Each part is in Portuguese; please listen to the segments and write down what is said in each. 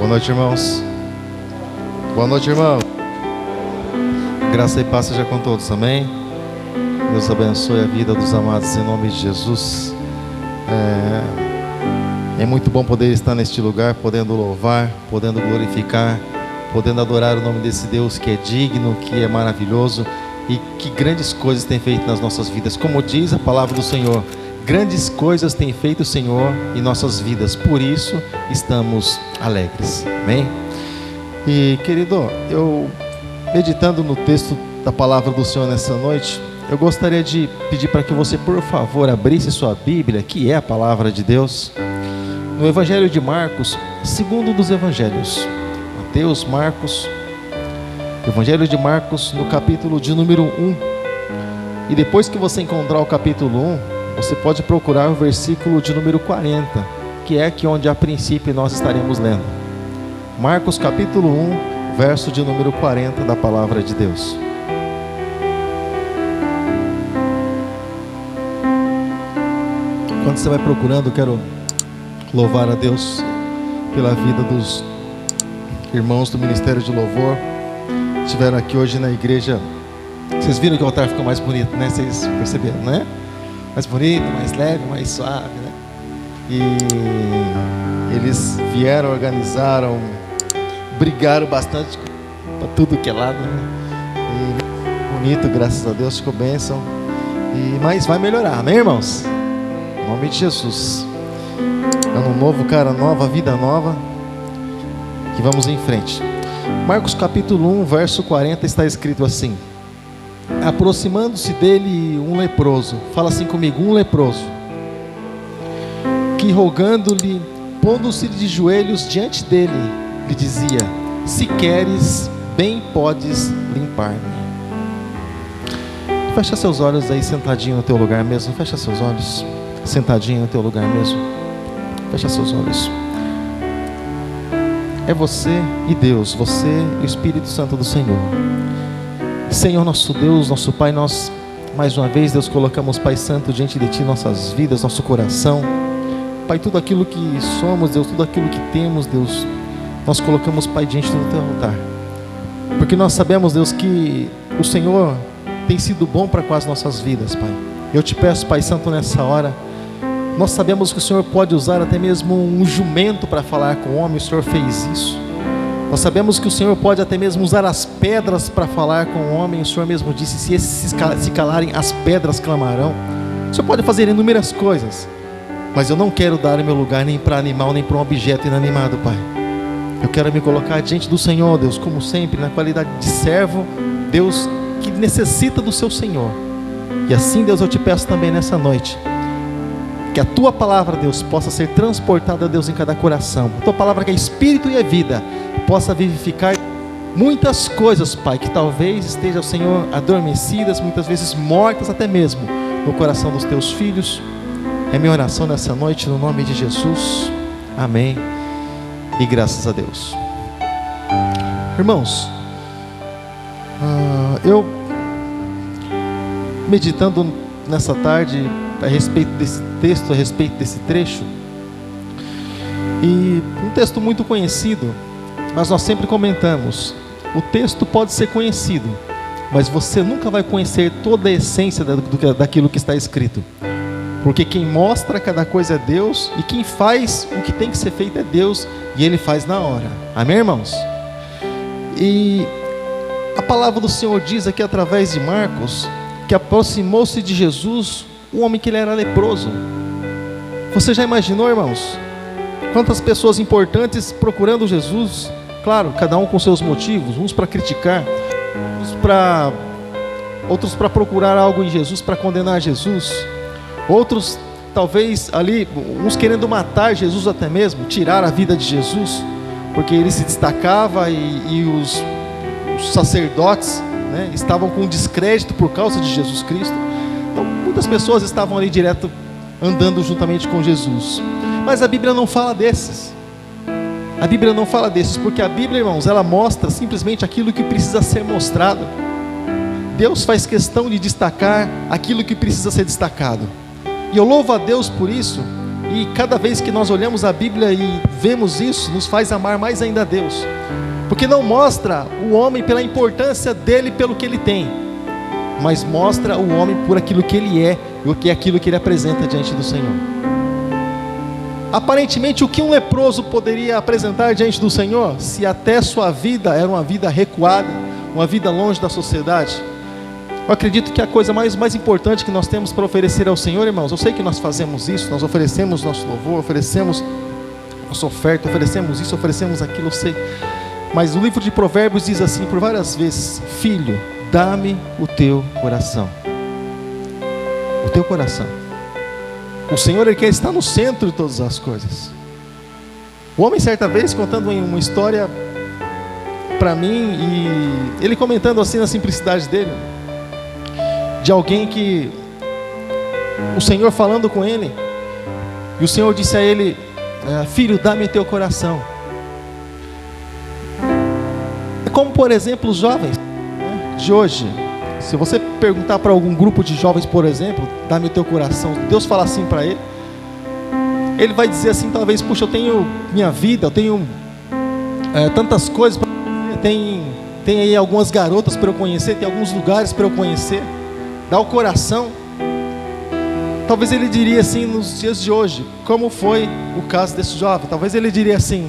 Boa noite, irmãos. Boa noite, irmão. Graça e paz seja com todos, amém? Deus abençoe a vida dos amados em nome de Jesus. É muito bom poder estar neste lugar, podendo louvar, podendo glorificar, podendo adorar o nome desse Deus que é digno, que é maravilhoso e que grandes coisas tem feito nas nossas vidas. Como diz a palavra do Senhor, grandes coisas tem feito o Senhor em nossas vidas, por isso estamos alegres, amém? E querido, eu meditando no texto da palavra do Senhor nessa noite, eu gostaria de pedir para que você, por favor, abrisse sua Bíblia, que é a palavra de Deus, no Evangelho de Marcos, segundo dos Evangelhos, Mateus, Marcos, Evangelho de Marcos, no capítulo de número 1, e depois que você encontrar o capítulo 1, você pode procurar o versículo de número 40, que é aqui onde a princípio nós estaremos lendo. Marcos capítulo 1, verso de número 40 da palavra de Deus. Quando você vai procurando, eu quero louvar a Deus pela vida dos irmãos do Ministério de Louvor. Estiveram aqui hoje na igreja. Vocês viram que o altar ficou mais bonito, né? Vocês perceberam, né? Mais bonito, mais leve, mais suave, né? E eles vieram, organizaram, brigaram bastante para tudo que é lado, né? E bonito, graças a Deus, ficou bênção. Mas vai melhorar, amém, irmãos? Em nome de Jesus. Ano novo, cara nova, vida nova. Que vamos em frente. Marcos capítulo 1, verso 40 está escrito assim: aproximando-se dele um leproso, fala assim comigo, um leproso, que rogando-lhe, pondo-se de joelhos diante dele, lhe dizia: se queres, bem podes limpar-me. Fecha seus olhos aí, sentadinho no teu lugar mesmo. Fecha seus olhos, sentadinho no teu lugar mesmo. Fecha seus olhos. É você e Deus, você e o Espírito Santo do Senhor. Senhor nosso Deus, nosso Pai, nós mais uma vez, Deus, colocamos, Pai Santo, diante de Ti nossas vidas, nosso coração. Pai, tudo aquilo que somos, Deus, tudo aquilo que temos, Deus, nós colocamos, Pai, diante do Teu altar. Porque nós sabemos, Deus, que o Senhor tem sido bom para com as nossas vidas, Pai. Eu te peço, Pai Santo, nessa hora, nós sabemos que o Senhor pode usar até mesmo um jumento para falar com o homem, o Senhor fez isso. Nós sabemos que o Senhor pode até mesmo usar as pedras para falar com o homem, o Senhor mesmo disse, se esses se calarem, as pedras clamarão. O Senhor pode fazer inúmeras coisas, mas eu não quero dar o meu lugar nem para animal, nem para um objeto inanimado, Pai. Eu quero me colocar diante do Senhor, Deus, como sempre, na qualidade de servo, Deus, que necessita do seu Senhor. E assim, Deus, eu te peço também nessa noite, que a Tua palavra, Deus, possa ser transportada, Deus, em cada coração. A Tua palavra que é Espírito e é vida, possa vivificar muitas coisas, Pai, que talvez estejam, Senhor, adormecidas, muitas vezes mortas até mesmo, no coração dos Teus filhos. É minha oração nessa noite, no nome de Jesus. Amém. E graças a Deus. Irmãos, eu meditando nessa tarde a respeito desse texto, a respeito desse trecho, e um texto muito conhecido, mas nós sempre comentamos, o texto pode ser conhecido, mas você nunca vai conhecer toda a essência daquilo que está escrito, porque quem mostra cada coisa é Deus, e quem faz o que tem que ser feito é Deus, e Ele faz na hora, amém, irmãos? E a palavra do Senhor diz aqui através de Marcos, que aproximou-se de Jesus um homem que ele era leproso. Você já imaginou, irmãos, quantas pessoas importantes procurando Jesus? Claro, cada um com seus motivos, uns para criticar, outros para procurar algo em Jesus, para condenar Jesus, outros talvez ali, uns querendo matar Jesus até mesmo, tirar a vida de Jesus, porque ele se destacava e os sacerdotes, né, estavam com descrédito por causa de Jesus Cristo. Então muitas pessoas estavam ali direto andando juntamente com Jesus, mas a Bíblia não fala desses. A Bíblia não fala desses, porque a Bíblia, irmãos, ela mostra simplesmente aquilo que precisa ser mostrado. Deus faz questão de destacar aquilo que precisa ser destacado, e eu louvo a Deus por isso, E cada vez que nós olhamos a Bíblia e vemos isso, nos faz amar mais ainda a Deus, porque não mostra o homem pela importância dele, pelo que ele tem, mas mostra o homem por aquilo que ele é, e aquilo que ele apresenta diante do Senhor. Aparentemente, o que um leproso poderia apresentar diante do Senhor, se até sua vida era uma vida recuada, uma vida longe da sociedade? Eu acredito que a coisa mais importante que nós temos para oferecer ao Senhor, irmãos, eu sei que nós fazemos isso, nós oferecemos nosso louvor, oferecemos nossa oferta, oferecemos isso, oferecemos aquilo, eu sei. Mas o livro de Provérbios diz assim por várias vezes: filho, dá-me o teu coração. O teu coração. O Senhor, Ele quer estar no centro de todas as coisas. O homem, certa vez, contando uma história para mim, e ele comentando assim na simplicidade dele, de alguém que o Senhor falando com ele, e o Senhor disse a ele: filho, dá-me o teu coração. É como, por exemplo, os jovens, né, de hoje. Se você perguntar para algum grupo de jovens, por exemplo, dá-me o teu coração, Deus fala assim para ele, ele vai dizer assim, talvez: puxa, eu tenho minha vida, eu tenho tantas coisas para fazer, tem aí algumas garotas para eu conhecer, tem alguns lugares para eu conhecer, dá o coração. Talvez ele diria assim nos dias de hoje, como foi o caso desse jovem, talvez ele diria assim: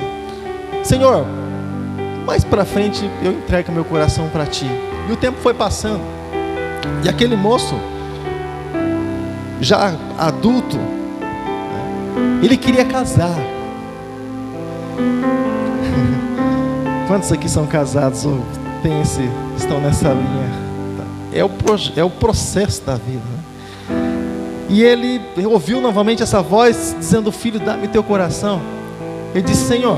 Senhor, mais para frente eu entrego meu coração para Ti. E o tempo foi passando, e aquele moço, já adulto, ele queria casar. Quantos aqui são casados ou estão nessa linha? É o processo da vida, né? E ele ouviu novamente essa voz dizendo: filho, dá-me teu coração. Ele disse: Senhor,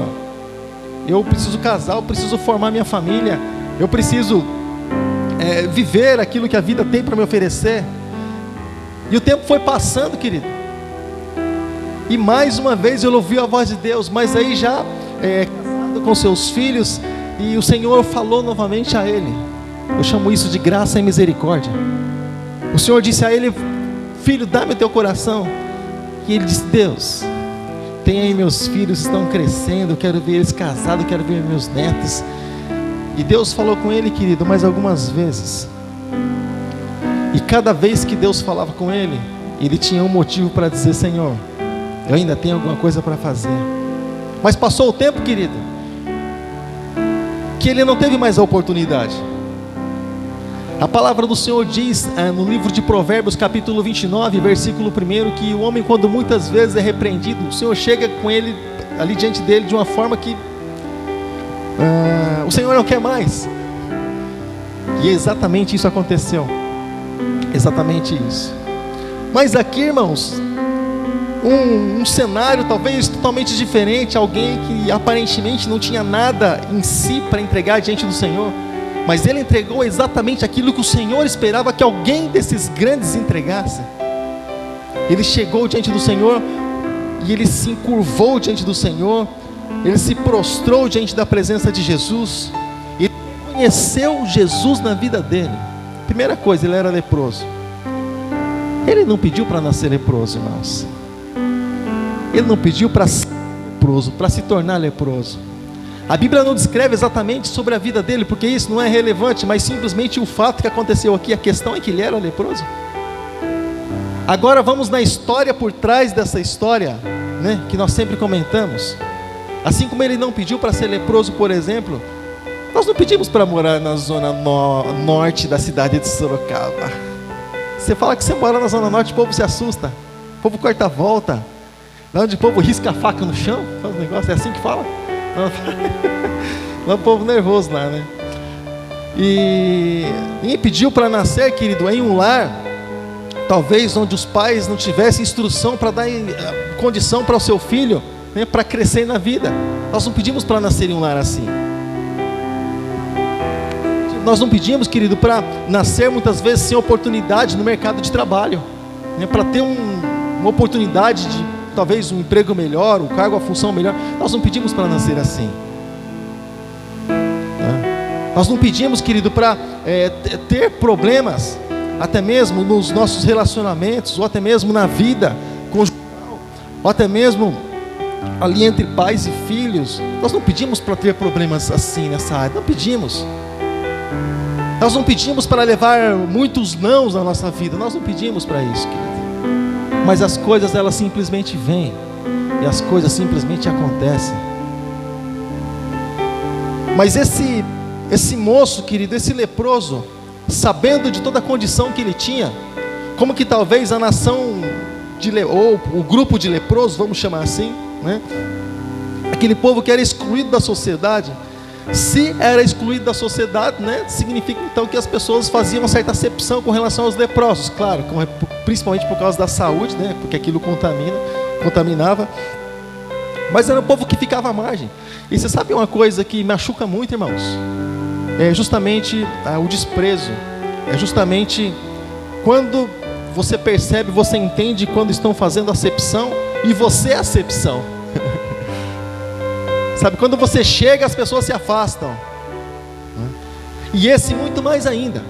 eu preciso casar, eu preciso formar minha família, eu preciso viver aquilo que a vida tem para me oferecer. E o tempo foi passando, querido, e mais uma vez ele ouviu a voz de Deus, mas aí já casado com seus filhos, e o Senhor falou novamente a ele. Eu chamo isso de graça e misericórdia. O Senhor disse a ele: filho, dá-me o teu coração. E ele disse: Deus, tem aí meus filhos, estão crescendo, eu quero ver eles casados, eu quero ver meus netos. E Deus falou com ele, querido, mais algumas vezes. E cada vez que Deus falava com ele, ele tinha um motivo para dizer: Senhor, eu ainda tenho alguma coisa para fazer. Mas passou o tempo, querido, que ele não teve mais a oportunidade. A palavra do Senhor diz no livro de Provérbios, capítulo 29, versículo 1, que o homem, quando muitas vezes é repreendido, o Senhor chega com ele ali diante dele de uma forma que o Senhor não quer mais. E exatamente isso aconteceu. Exatamente isso. Mas aqui, irmãos, um cenário talvez totalmente diferente. Alguém que aparentemente não tinha nada em si para entregar diante do Senhor, mas ele entregou exatamente aquilo que o Senhor esperava que alguém desses grandes entregasse. Ele chegou diante do Senhor e ele se encurvou diante do Senhor, ele se prostrou diante da presença de Jesus, ele conheceu Jesus na vida dele. Primeira coisa, ele era leproso. Ele não pediu para nascer leproso, irmãos. Ele não pediu para ser leproso, para se tornar leproso. A Bíblia não descreve exatamente sobre a vida dele, porque isso não é relevante, mas simplesmente o fato que aconteceu aqui. A questão é que ele era leproso. Agora vamos na história por trás dessa história, né, que nós sempre comentamos. Assim como ele não pediu para ser leproso, por exemplo, nós não pedimos para morar na zona norte da cidade de Sorocaba. Você fala que você mora na zona norte, o povo se assusta, o povo corta a volta, lá onde o povo risca a faca no chão, faz um negócio, é assim que fala? Lá o povo nervoso lá, né? E ninguém pediu para nascer, querido, em um lar, talvez onde os pais não tivessem instrução para dar condição para o seu filho, né, para crescer na vida. Nós não pedimos para nascer em um lar assim. Nós não pedimos, querido, para nascer muitas vezes sem oportunidade no mercado de trabalho, né, para ter uma oportunidade de talvez um emprego melhor, um cargo, uma função melhor. Nós não pedimos para nascer assim, né? Nós não pedimos, querido, para ter problemas, até mesmo nos nossos relacionamentos, ou até mesmo na vida conjugal, ou até mesmo ali entre pais e filhos. Nós não pedimos para ter problemas assim nessa área, não pedimos. Nós não pedimos para levar muitos nãos na nossa vida, nós não pedimos para isso, querido. Mas as coisas, elas simplesmente vêm, e as coisas simplesmente acontecem. Mas esse moço, querido, esse leproso, sabendo de toda a condição que ele tinha, como que talvez a nação ou o grupo de leprosos, vamos chamar assim, né? Aquele povo que era excluído da sociedade. Se era excluído da sociedade, né, significa então que as pessoas faziam uma certa acepção com relação aos leprosos, claro, principalmente por causa da saúde, né, porque aquilo contaminava. Mas era um povo que ficava à margem. E você sabe uma coisa que machuca muito, irmãos? É justamente o desprezo. É justamente quando você percebe, você entende quando estão fazendo acepção e você é acepção. Sabe, quando você chega, as pessoas se afastam. E esse muito mais ainda.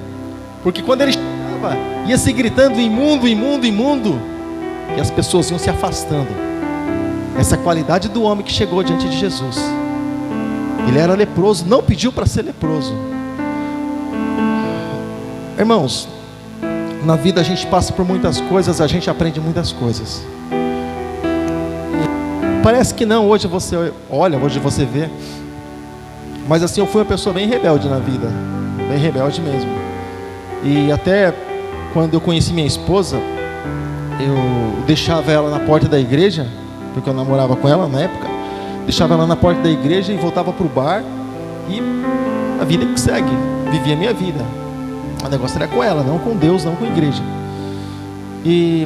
Porque quando ele chegava, ia se gritando imundo, imundo, imundo, e as pessoas iam se afastando. Essa qualidade do homem que chegou diante de Jesus. Ele era leproso, não pediu para ser leproso. Irmãos, na vida a gente passa por muitas coisas, a gente aprende muitas coisas. Parece que não, hoje você olha, hoje você vê. Mas assim, eu fui uma pessoa bem rebelde na vida. Bem rebelde mesmo. E até quando eu conheci minha esposa, eu deixava ela na porta da igreja, porque eu namorava com ela na época. Deixava ela na porta da igreja e voltava para o bar. E a vida que segue, vivia a minha vida. O negócio era com ela, não com Deus, não com a igreja.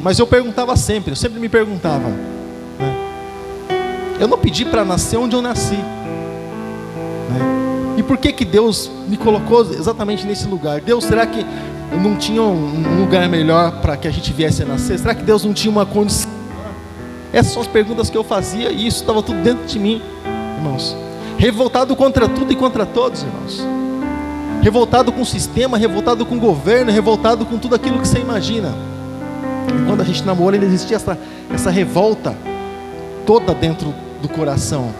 Mas eu perguntava sempre, eu sempre me perguntava, né? Eu não pedi para nascer onde eu nasci, né? E por que Deus me colocou exatamente nesse lugar? Deus, será que não tinha um lugar melhor para que a gente viesse a nascer? Será que Deus não tinha uma condição? Essas são as perguntas que eu fazia, e isso estava tudo dentro de mim, irmãos. Revoltado contra tudo e contra todos, irmãos. Revoltado com o sistema, revoltado com o governo, revoltado com tudo aquilo que você imagina. E quando a gente namora, ainda existia essa revolta toda dentro do coração.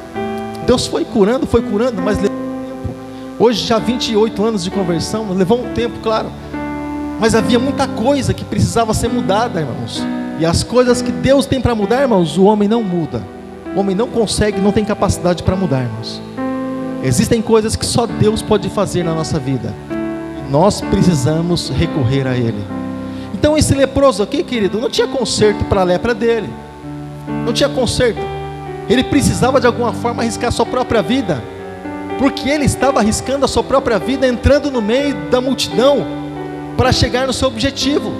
Deus foi curando, mas levou um tempo. Hoje já 28 anos de conversão, levou um tempo, claro. Mas havia muita coisa que precisava ser mudada, irmãos. E as coisas que Deus tem para mudar, irmãos, o homem não muda. O homem não consegue, não tem capacidade para mudar, irmãos. Existem coisas que só Deus pode fazer na nossa vida. E nós precisamos recorrer a Ele. Então esse leproso aqui, querido, não tinha conserto para a lepra dele. Não tinha conserto. Ele precisava de alguma forma arriscar a sua própria vida. Porque ele estava arriscando a sua própria vida, entrando no meio da multidão, para chegar no seu objetivo,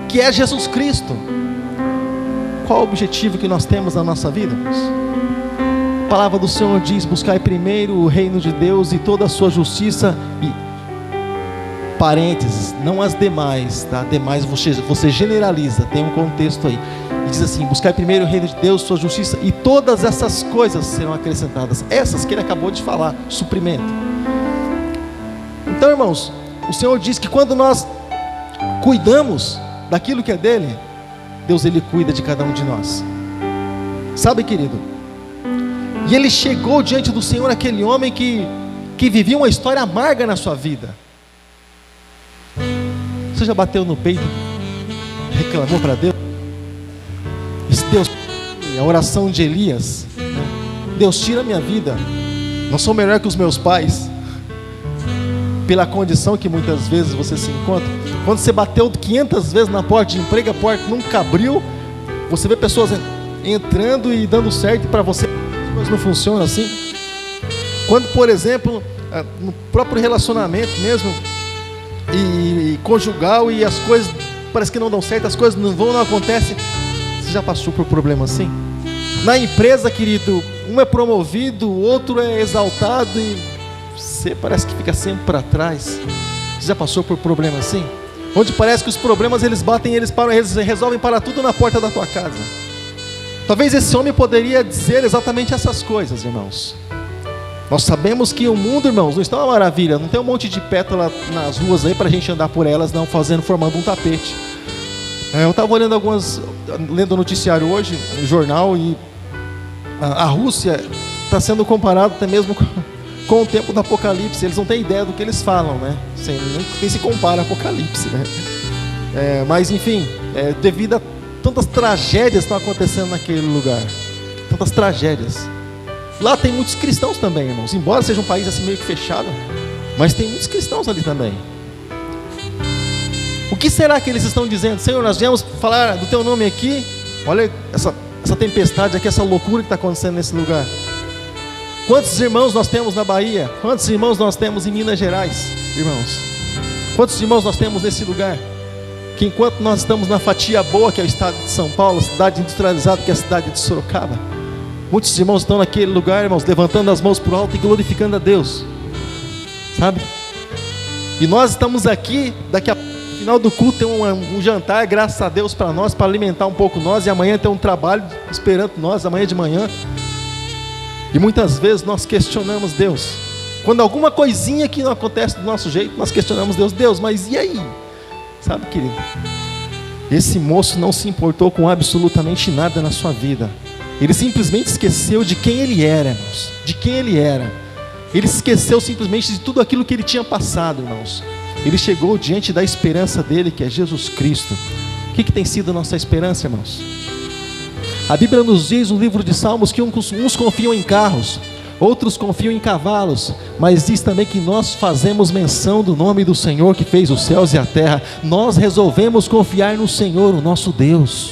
que é Jesus Cristo. Qual o objetivo que nós temos na nossa vida, irmãos? A palavra do Senhor diz: buscai primeiro o reino de Deus e toda a sua justiça, e parênteses, não as demais, tá? Demais você generaliza, tem um contexto aí, e diz assim: buscai primeiro o reino de Deus, sua justiça, e todas essas coisas serão acrescentadas. Essas que ele acabou de falar, suprimento. Então, irmãos, o Senhor diz que quando nós cuidamos daquilo que é dele, Deus, ele cuida de cada um de nós. Sabe, querido? E ele chegou diante do Senhor, aquele homem que vivia uma história amarga na sua vida. Você já bateu no peito, reclamou para Deus? Disse: Deus, a oração de Elias, né? Deus, tira a minha vida, não sou melhor que os meus pais. Pela condição que muitas vezes você se encontra. Quando você bateu 500 vezes na porta de emprego, a porta nunca abriu, você vê pessoas entrando e dando certo, e para você as coisas não funcionam assim. Quando, por exemplo, no próprio relacionamento mesmo, e conjugal, e as coisas parece que não dão certo, as coisas não acontecem. Você já passou por problema assim? Na empresa, querido, um é promovido, o outro é exaltado, e você parece que fica sempre para trás. Você já passou por problema assim? Onde parece que os problemas eles resolvem parar tudo na porta da tua casa. Talvez esse homem poderia dizer exatamente essas coisas, irmãos. Nós sabemos que o mundo, irmãos, não está uma maravilha. Não tem um monte de pétala nas ruas aí para a gente andar por elas, não, formando um tapete. Eu estava lendo o noticiário hoje, no jornal, e a Rússia está sendo comparada até mesmo com o tempo do Apocalipse. Eles não têm ideia do que eles falam, né? Nem se compara ao Apocalipse, né? Mas enfim, devido a tantas tragédias que estão acontecendo naquele lugar, tantas tragédias. Lá tem muitos cristãos também, irmãos. Embora seja um país assim meio que fechado, mas tem muitos cristãos ali também. O que será que eles estão dizendo? Senhor, nós viemos falar do teu nome aqui. Olha essa tempestade aqui, essa loucura que está acontecendo nesse lugar. Quantos irmãos nós temos na Bahia? Quantos irmãos nós temos em Minas Gerais, irmãos? Quantos irmãos nós temos nesse lugar? Que enquanto nós estamos na fatia boa, que é o estado de São Paulo, a cidade industrializada, que é a cidade de Sorocaba, muitos irmãos estão naquele lugar, irmãos, levantando as mãos para o alto e glorificando a Deus, sabe? E nós estamos aqui, daqui a final do culto tem um jantar, graças a Deus, para nós, para alimentar um pouco nós, e amanhã tem um trabalho esperando nós, amanhã de manhã. E muitas vezes nós questionamos Deus. Quando alguma coisinha que não acontece do nosso jeito, nós questionamos Deus, mas e aí? Sabe, querido? Esse moço não se importou com absolutamente nada na sua vida. Ele simplesmente esqueceu de quem ele era, irmãos. De quem ele era. Ele esqueceu simplesmente de tudo aquilo que ele tinha passado, irmãos. Ele chegou diante da esperança dele, que é Jesus Cristo. O que tem sido a nossa esperança, irmãos? A Bíblia nos diz no livro de Salmos que uns confiam em carros, outros confiam em cavalos, mas diz também que nós fazemos menção do nome do Senhor que fez os céus e a terra. Nós resolvemos confiar no Senhor, o nosso Deus.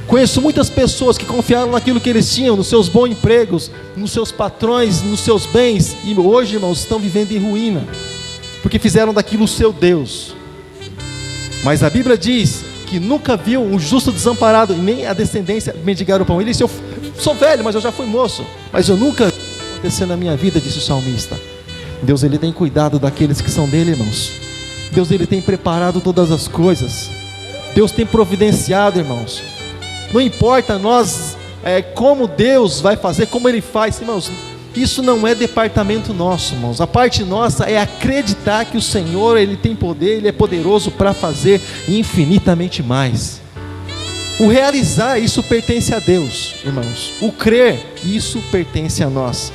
Conheço muitas pessoas que confiaram naquilo que eles tinham, nos seus bons empregos, nos seus patrões, nos seus bens, e hoje, irmãos, estão vivendo em ruína, porque fizeram daquilo o seu Deus. Mas a Bíblia diz que nunca viu um justo desamparado, e nem a descendência mendigar o pão. Ele disse: eu sou velho, mas eu já fui moço, mas eu nunca vi acontecer na minha vida, disse o salmista. Deus, Ele tem cuidado daqueles que são dele, irmãos. Deus, Ele tem preparado todas as coisas. Deus tem providenciado, irmãos. Não importa nós, como Deus vai fazer, como Ele faz, irmãos, isso não é departamento nosso, irmãos. A parte nossa é acreditar que o Senhor, Ele tem poder, Ele é poderoso para fazer infinitamente mais. O realizar, isso pertence a Deus, irmãos. O crer, isso pertence a nós.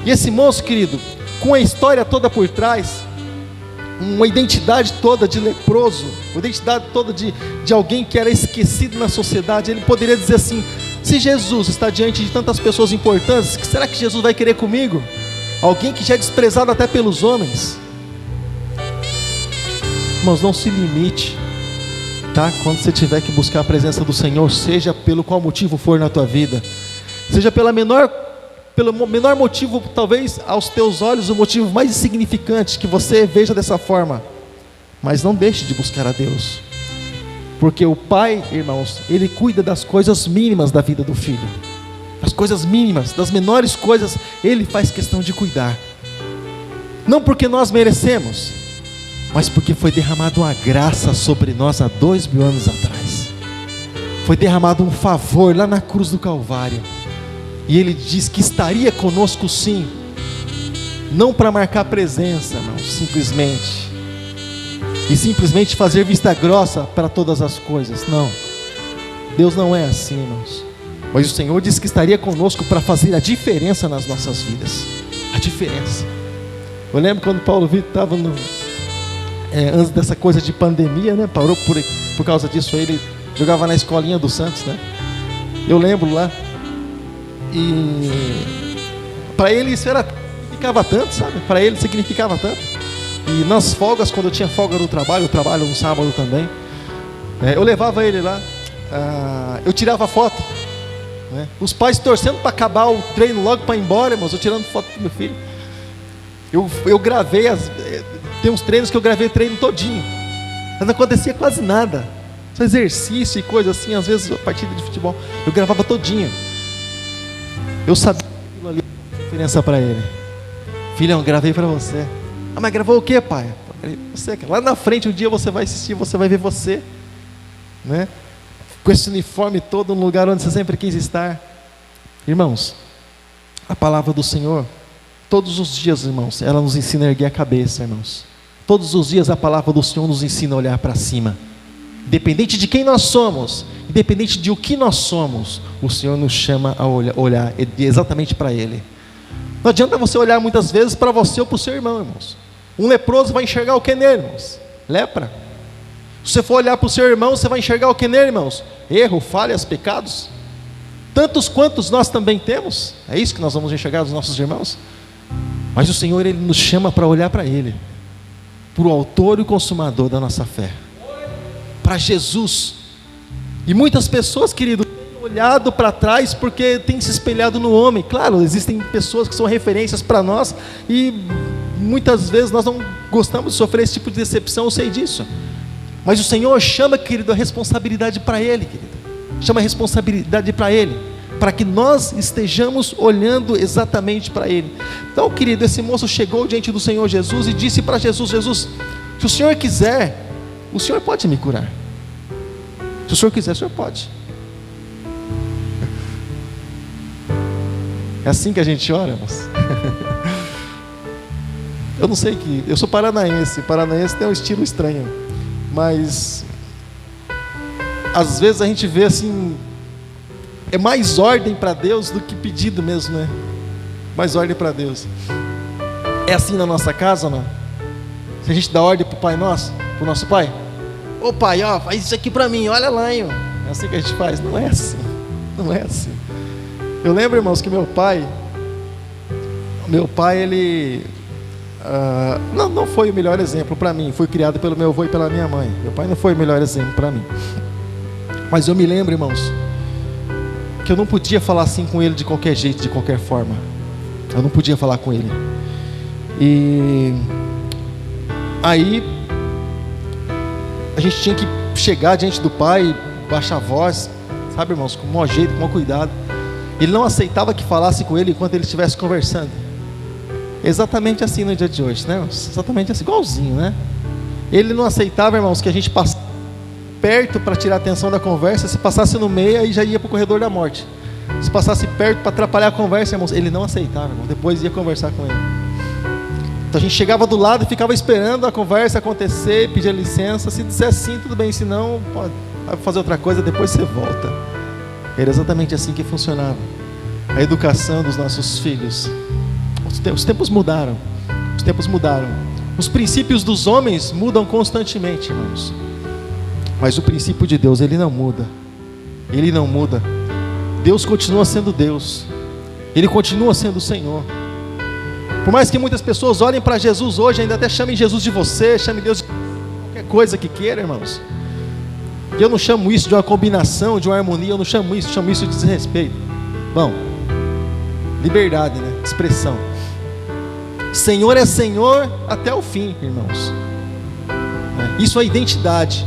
E esse moço, querido, com a história toda por trás, uma identidade toda de leproso, uma identidade toda de alguém que era esquecido na sociedade, ele poderia dizer assim: se Jesus está diante de tantas pessoas importantes, será que Jesus vai querer comigo? Alguém que já é desprezado até pelos homens. Irmãos, não se limite, tá? Quando você tiver que buscar a presença do Senhor, seja pelo qual motivo for na tua vida, seja pelo menor motivo, talvez aos teus olhos o motivo mais insignificante, que você veja dessa forma, mas não deixe de buscar a Deus, porque o Pai, irmãos, Ele cuida das coisas mínimas da vida do filho, das coisas mínimas, das menores coisas, Ele faz questão de cuidar, não porque nós merecemos, mas porque foi derramada uma graça sobre nós há 2000 anos atrás, foi derramado um favor lá na cruz do Calvário. E Ele diz que estaria conosco sim, não para marcar presença, não, simplesmente fazer vista grossa para todas as coisas, não. Deus não é assim, irmãos. Mas o Senhor diz que estaria conosco para fazer a diferença nas nossas vidas, a diferença. Eu lembro quando Paulo Vitor estava antes dessa coisa de pandemia, né? Parou por causa disso, ele jogava na escolinha do Santos, né? Eu lembro lá. E para ele isso significava tanto, sabe? Para ele significava tanto. E nas folgas, quando eu tinha folga do trabalho, eu trabalho no sábado também, eu levava ele lá, eu tirava foto, né? Os pais torcendo para acabar o treino logo para ir embora, irmãos, eu tirando foto do meu filho. Eu gravei, tem uns treinos que eu gravei treino todinho, mas não acontecia quase nada, só exercício e coisa assim, às vezes a partida de futebol, eu gravava todinho. Eu sabia que aquilo ali era diferença para ele. Filhão, gravei para você. Ah, mas gravou o quê, pai? Você, lá na frente um dia você vai assistir, você vai ver você, né? Com esse uniforme todo no lugar onde você sempre quis estar. Irmãos, a palavra do Senhor, todos os dias, irmãos, ela nos ensina a erguer a cabeça, irmãos. Todos os dias a palavra do Senhor nos ensina a olhar para cima. Independente de quem nós somos, independente de o que nós somos, o Senhor nos chama a olhar exatamente para Ele. Não adianta você olhar muitas vezes para você ou para o seu irmão, irmãos. Um leproso vai enxergar o que nele, irmãos? Lepra. Se você for olhar para o seu irmão, você vai enxergar o que nele, irmãos? Erro, falhas, pecados. Tantos quantos nós também temos. É isso que nós vamos enxergar dos nossos irmãos. Mas o Senhor, Ele nos chama para olhar para Ele, para o autor e o consumador da nossa fé, para Jesus. E muitas pessoas, querido, têm olhado para trás porque têm se espelhado no homem. Claro, existem pessoas que são referências para nós e muitas vezes nós não gostamos de sofrer esse tipo de decepção, eu sei disso. Mas o Senhor chama, querido, a responsabilidade para Ele, querido. Chama a responsabilidade para Ele, para que nós estejamos olhando exatamente para Ele. Então, querido, esse moço chegou diante do Senhor Jesus e disse para Jesus: Jesus, se o Senhor quiser, o Senhor pode me curar. Se o Senhor quiser, o Senhor pode. É assim que a gente ora, irmãos. Eu não sei que... Eu sou paranaense. Paranaense tem um estilo estranho. Mas... às vezes a gente vê assim... é mais ordem para Deus do que pedido mesmo, né? Mais ordem para Deus. É assim na nossa casa, não? Se a gente dá ordem para o Pai Nosso, para o nosso Pai: ô Pai, ó, faz isso aqui para mim, olha lá, hein? É assim que a gente faz. Não é assim. Não é assim. Eu lembro, irmãos, que meu pai, ele... não foi o melhor exemplo para mim. Fui criado pelo meu avô e pela minha mãe. Meu pai não foi o melhor exemplo para mim. Mas eu me lembro, irmãos, que eu não podia falar assim com ele de qualquer jeito, de qualquer forma. Eu não podia falar com ele. E aí a gente tinha que chegar diante do pai, baixar a voz, sabe, irmãos, com o maior jeito, com o maior cuidado. Ele não aceitava que falasse com ele enquanto ele estivesse conversando. Exatamente assim no dia de hoje, né, irmãos? Exatamente assim, igualzinho, né? Ele não aceitava, irmãos, que a gente passasse perto para tirar a atenção da conversa. Se passasse no meio, aí já ia para o corredor da morte. Se passasse perto para atrapalhar a conversa, irmãos, ele não aceitava, irmão. Depois ia conversar com ele. Então a gente chegava do lado e ficava esperando a conversa acontecer, pedia licença. Se dissesse sim, tudo bem. Se não, pode fazer outra coisa, depois você volta. Era exatamente assim que funcionava a educação dos nossos filhos. Os tempos mudaram. Os tempos mudaram. Os princípios dos homens mudam constantemente, irmãos. Mas o princípio de Deus, ele não muda. Ele não muda. Deus continua sendo Deus. Ele continua sendo o Senhor. Por mais que muitas pessoas olhem para Jesus hoje, ainda até chamem Jesus de você, chamem Deus de qualquer coisa que queira, irmãos. Eu não chamo isso de uma combinação, de uma harmonia. Eu não chamo isso de desrespeito. Bom, liberdade, né? Expressão. Senhor é Senhor até o fim, irmãos. Isso é identidade.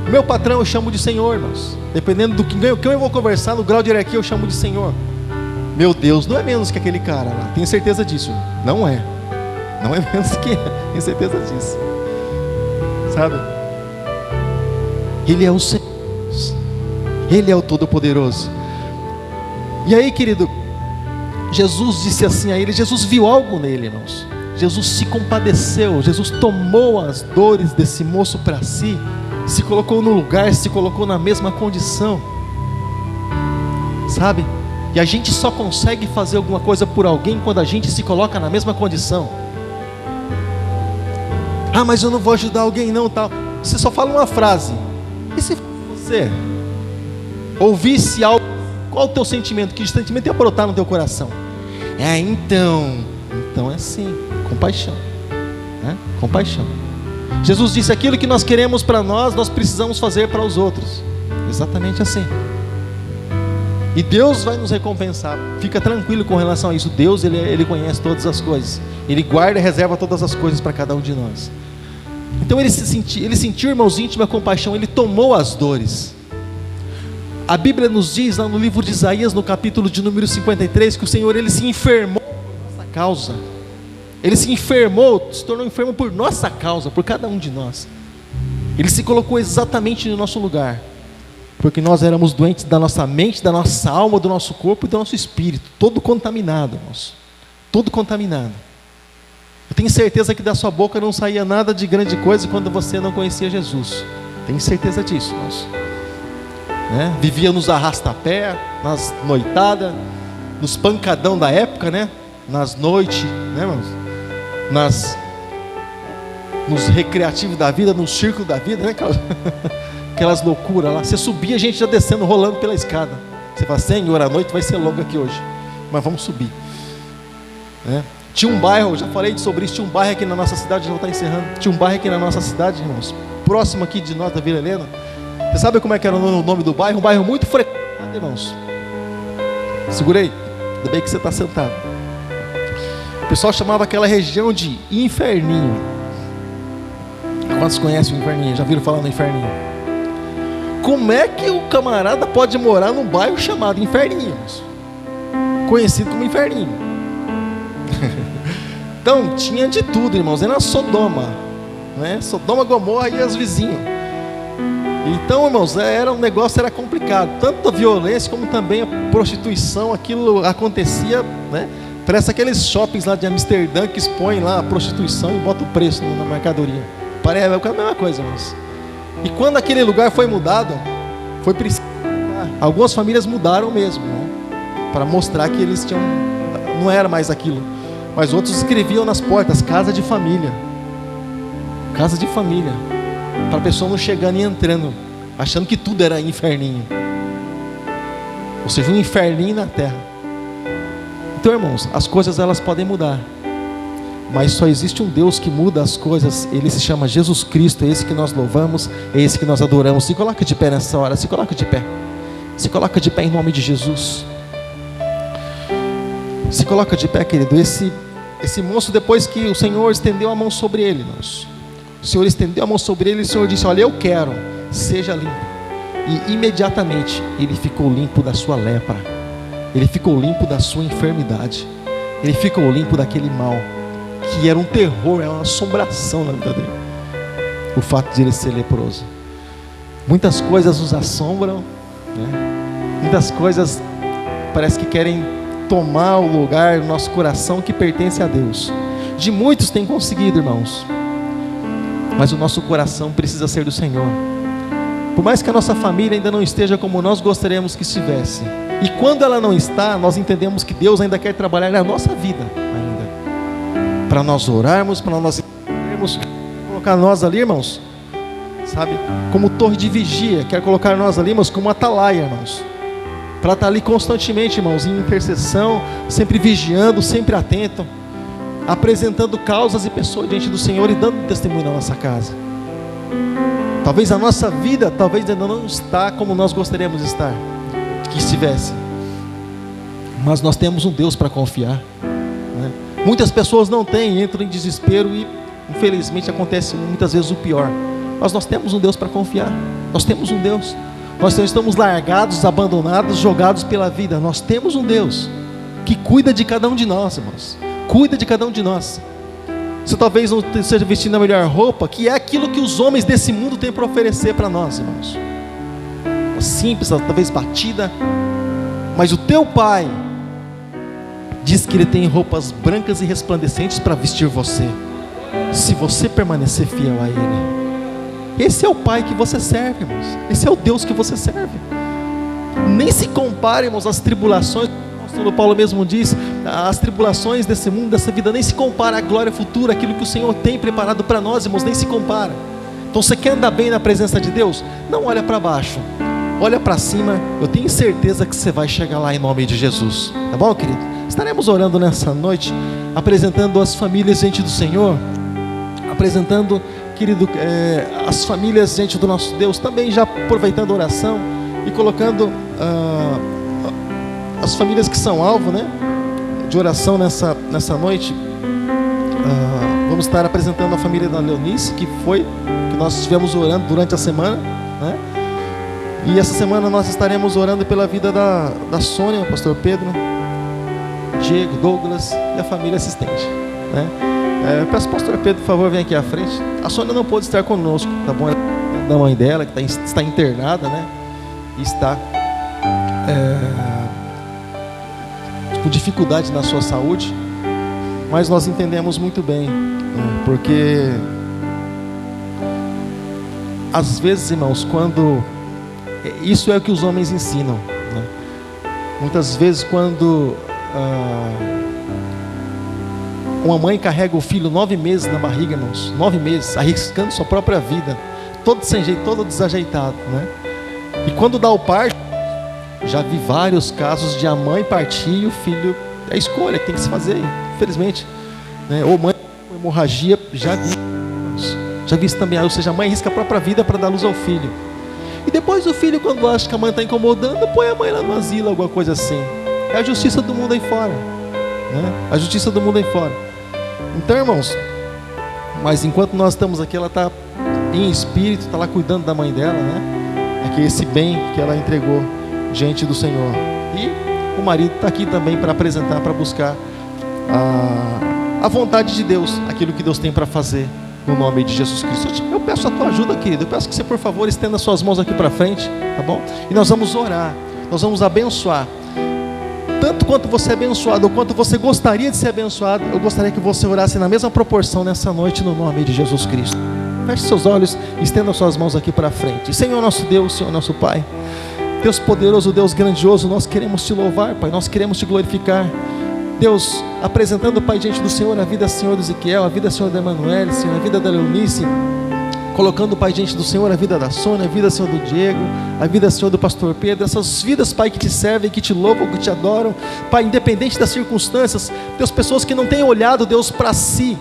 Meu patrão eu chamo de Senhor, irmãos. Dependendo do que eu vou conversar, no grau de hierarquia eu chamo de Senhor. Meu Deus não é menos que aquele cara lá. Tenho certeza disso. Não é. Não é menos que é. Tenho certeza disso. Sabe? Ele é o Senhor. Ele é o Todo-Poderoso. E aí, querido, Jesus disse assim a ele. Jesus viu algo nele, irmãos. Jesus se compadeceu. Jesus tomou as dores desse moço para si. Se colocou no lugar, se colocou na mesma condição. Sabe? E a gente só consegue fazer alguma coisa por alguém quando a gente se coloca na mesma condição. Ah, mas eu não vou ajudar alguém não, tal. Você só fala uma frase. E se você ouvisse algo, qual o teu sentimento? Que sentimento ia brotar no teu coração? Então é assim, compaixão, né? Compaixão. Jesus disse: aquilo que nós queremos para nós, nós precisamos fazer para os outros. Exatamente assim. E Deus vai nos recompensar. Fica tranquilo com relação a isso. Deus, Ele conhece todas as coisas. Ele guarda e reserva todas as coisas para cada um de nós. Então ele sentiu, irmãos, íntima compaixão. Ele tomou as dores. A Bíblia nos diz lá no livro de Isaías, no capítulo de número 53, que o Senhor, Ele se enfermou por nossa causa. Ele se enfermou, se tornou enfermo por nossa causa, por cada um de nós. Ele se colocou exatamente no nosso lugar, porque nós éramos doentes da nossa mente, da nossa alma, do nosso corpo e do nosso espírito, todo contaminado, irmãos, todo contaminado. Eu tenho certeza que da sua boca não saía nada de grande coisa quando você não conhecia Jesus. Tenho certeza disso, irmãos. Né? Vivia nos arrastapé, nas noitadas, nos pancadão da época, né? Nas noites, né, irmãos? Nos recreativos da vida, no círculo da vida, né? Aquelas loucuras lá. Você subia, a gente já descendo, rolando pela escada. Você fala, Senhor, a noite vai ser longa aqui hoje, mas vamos subir. Né? Tinha um bairro, já falei sobre isso, tinha um bairro aqui na nossa cidade, já está encerrando. Tinha um bairro aqui na nossa cidade, irmãos, próximo aqui de nós, da Vila Helena. Você sabe como é que era o nome do bairro? Um bairro muito frequentado, irmãos. Segurei, ainda bem que você está sentado. O pessoal chamava aquela região de Inferninho. Quantos conhecem o Inferninho? Já viram falar no Inferninho? Como é que o camarada pode morar num bairro chamado Inferninho? Conhecido como Inferninho. Então, tinha de tudo, irmãos. Era Sodoma, né? Sodoma, Gomorra e as vizinhas. Então, irmãos, um negócio era complicado. Tanto a violência como também a prostituição. Aquilo acontecia, né? Parece aqueles shoppings lá de Amsterdã que expõem lá a prostituição e botam o preço na mercadoria. Parece a mesma coisa, irmãos. E quando aquele lugar foi mudado, foi preciso. Algumas famílias mudaram mesmo, né? Para mostrar que eles tinham. Não era mais aquilo. Mas outros escreviam nas portas: casa de família. Casa de família. Para a pessoa não chegando e entrando, achando que tudo era inferninho. Ou seja, um inferninho na terra. Então, irmãos, as coisas elas podem mudar. Mas só existe um Deus que muda as coisas. Ele se chama Jesus Cristo. É esse que nós louvamos, é esse que nós adoramos. Se coloca de pé nessa hora. Se coloca de pé. Se coloca de pé em nome de Jesus. Se coloca de pé, querido. Esse moço, depois que o Senhor estendeu a mão sobre ele, irmãos, o Senhor estendeu a mão sobre ele e o Senhor disse: olha, eu quero, seja limpo. E imediatamente ele ficou limpo da sua lepra. Ele ficou limpo da sua enfermidade. Ele ficou limpo daquele mal que era um terror, era uma assombração na vida dele, o fato de ele ser leproso. Muitas coisas nos assombram, né? Muitas coisas parece que querem tomar o lugar no nosso coração que pertence a Deus. De muitos tem conseguido, irmãos, mas o nosso coração precisa ser do Senhor. Por mais que a nossa família ainda não esteja como nós gostaríamos que estivesse, e quando ela não está, nós entendemos que Deus ainda quer trabalhar na nossa vida ainda, para nós orarmos, para nós colocar nós ali, irmãos, sabe, como torre de vigia. Quer colocar nós ali, irmãos, como atalaia, irmãos, para estar ali constantemente, irmãos, em intercessão, sempre vigiando, sempre atento, apresentando causas e pessoas diante do Senhor e dando testemunho na nossa casa. Talvez a nossa vida, talvez ainda não está como nós gostaríamos de estar, que estivesse, mas nós temos um Deus para confiar, né? Muitas pessoas não têm, entram em desespero e infelizmente acontece muitas vezes o pior. Mas nós temos um Deus para confiar. Nós temos um Deus. Nós não estamos largados, abandonados, jogados pela vida. Nós temos um Deus que cuida de cada um de nós, irmãos. Cuida de cada um de nós. Você talvez não esteja vestindo a melhor roupa, que é aquilo que os homens desse mundo têm para oferecer para nós, irmãos. Simples, talvez batida, mas o teu Pai diz que Ele tem roupas brancas e resplandecentes para vestir você, se você permanecer fiel a Ele. Esse é o Pai que você serve, irmãos. Esse é o Deus que você serve. Nem se compare, irmãos, às tribulações. O apóstolo Paulo mesmo diz: as tribulações desse mundo, dessa vida, nem se compara à glória futura, aquilo que o Senhor tem preparado para nós, irmãos, nem se compara. Então, você quer andar bem na presença de Deus? Não olha para baixo, olha para cima. Eu tenho certeza que você vai chegar lá em nome de Jesus. Tá bom, querido? Estaremos orando nessa noite, apresentando as famílias diante do Senhor, apresentando, querido, as famílias diante do nosso Deus, também já aproveitando a oração e colocando as famílias que são alvo, né, de oração nessa noite. Vamos estar apresentando a família da Leonice, que nós estivemos orando durante a semana, né? E essa semana nós estaremos orando pela vida da Sônia, pastor Pedro, Diego, Douglas e a família assistente, né? Peço ao pastor Pedro, por favor, venha aqui à frente. A Sônia não pôde estar conosco, tá bom? Da mãe dela, que está internada, né? E está com dificuldade na sua saúde. mas nós entendemos muito bem, né? Porque às vezes, irmãos, quando isso é o que os homens ensinam, né? Muitas vezes quando uma mãe carrega o filho 9 meses na barriga, irmãos, 9 meses, arriscando sua própria vida, todo sem jeito, todo desajeitado, né? E quando dá o parto, já vi vários casos de a mãe partir e o filho, é a escolha que tem que se fazer, infelizmente, né? Ou mãe com hemorragia, já vi isso também, ou seja, a mãe arrisca a própria vida para dar luz ao filho. E depois o filho, quando acha que a mãe está incomodando, põe a mãe lá no asilo, alguma coisa assim. É a justiça do mundo aí fora, né? A justiça do mundo aí fora. Então, irmãos, mas enquanto nós estamos aqui, ela está em espírito, está lá cuidando da mãe dela, né? É que esse bem que ela entregou diante do Senhor. E o marido está aqui também para apresentar, para buscar a vontade de Deus, aquilo que Deus tem para fazer, no nome de Jesus Cristo. Eu peço a tua ajuda, querido. Eu peço que você, por favor, estenda suas mãos aqui para frente, tá bom? E nós vamos orar, nós vamos abençoar. Tanto quanto você é abençoado, ou quanto você gostaria de ser abençoado, eu gostaria que você orasse na mesma proporção nessa noite, no nome de Jesus Cristo. Feche seus olhos e estenda suas mãos aqui para frente. Senhor nosso Deus, Senhor nosso Pai, Deus poderoso, Deus grandioso, nós queremos te louvar, Pai, nós queremos te glorificar. Deus, apresentando, Pai, diante do Senhor a vida, Senhor, do Ezequiel, a vida, Senhor, da Emanuele, Senhor, a vida da Leonice, colocando, Pai, diante do Senhor a vida da Sônia, a vida, Senhor, do Diego, a vida, Senhor, do pastor Pedro, essas vidas, Pai, que te servem, que te louvam, que te adoram, Pai, independente das circunstâncias. Deus, pessoas que não têm olhado, Deus, para si,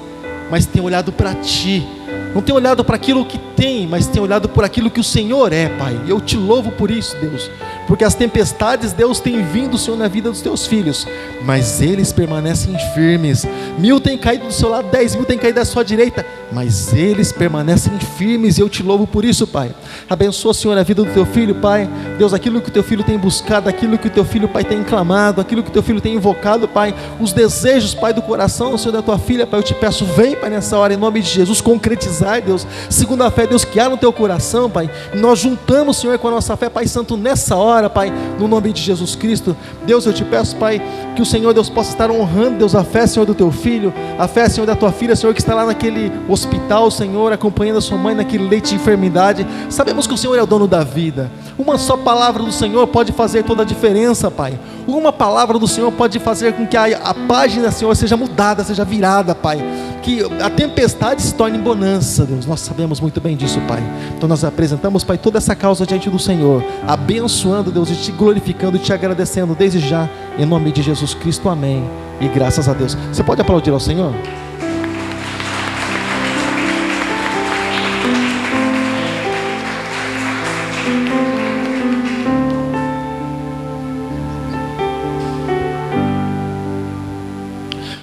mas têm olhado para ti, não têm olhado para aquilo que tem, mas têm olhado por aquilo que o Senhor é, Pai. Eu te louvo por isso, Deus, porque as tempestades, Deus, têm vindo, Senhor, na vida dos teus filhos, mas eles permanecem firmes. 1000 têm caído do seu lado, 10.000 têm caído da sua direita, mas eles permanecem firmes, e eu te louvo por isso, Pai. Abençoa, Senhor, a vida do teu filho, Pai. Deus, aquilo que o teu filho tem buscado, aquilo que o teu filho, Pai, tem clamado, aquilo que o teu filho tem invocado, Pai, os desejos, Pai, do coração, Senhor, da tua filha, Pai, eu te peço, vem, Pai, nessa hora, em nome de Jesus, concretizar, Deus, segundo a fé, Deus, que há no teu coração, Pai. Nós juntamos, Senhor, com a nossa fé, Pai Santo, nessa hora, Pai, no nome de Jesus Cristo. Deus, eu te peço, Pai, que o Senhor, Deus, possa estar honrando, Deus, a fé, Senhor, do teu filho, a fé, Senhor, da tua filha, Senhor, que está lá naquele hospital, Senhor, acompanhando a sua mãe naquele leite de enfermidade. Sabemos que o Senhor é o dono da vida. Uma só palavra do Senhor pode fazer toda a diferença, Pai. Uma palavra do Senhor pode fazer com que a página, Senhor, seja mudada, seja virada, Pai. Que a tempestade se torne bonança, Deus. Nós sabemos muito bem disso, Pai. Então nós apresentamos, Pai, toda essa causa diante do Senhor, abençoando, Deus, e te glorificando e te agradecendo desde já, em nome de Jesus Cristo, amém. E graças a Deus. Você pode aplaudir ao Senhor?